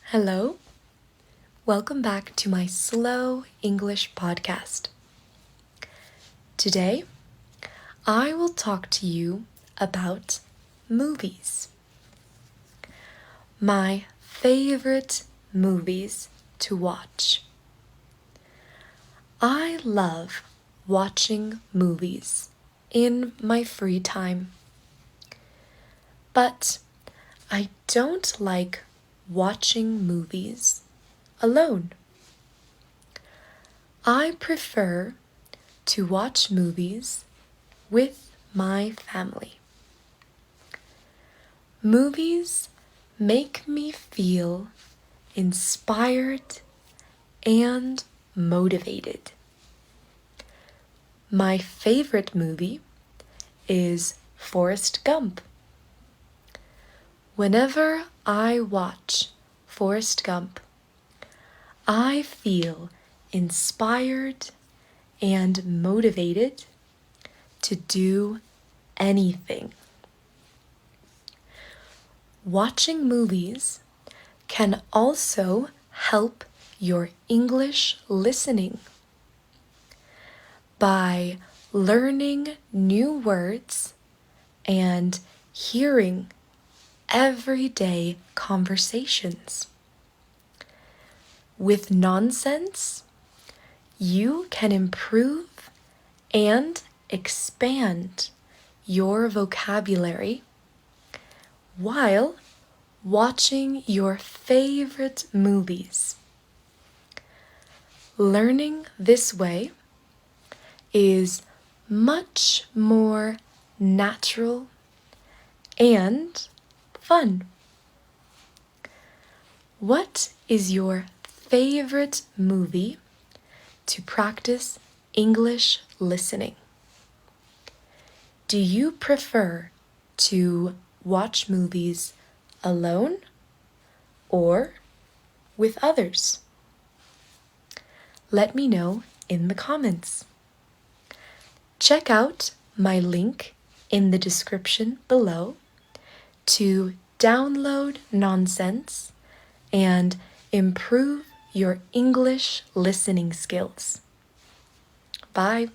Hello, welcome back to my Slow English podcast. Today, I will talk to you about movies. My favorite movies to watch. I love watching movies in my free time. But I don't like watching movies alone. I prefer to watch movies with my family. Movies make me feel inspired and motivated. My favorite movie is Forrest Gump. Whenever I watch Forrest Gump, I feel inspired and motivated to do anything. Watching movies can also help your English listening by learning new words and hearing everyday conversations. With nonsense, you can improve and expand your vocabulary while watching your favorite movies. Learning this way is much more natural and fun. What is your favorite movie to practice English listening? Do you prefer to watch movies alone or with others? Let me know in the comments. Check out my link in the description below to download nonsense and improve your English listening skills. Bye.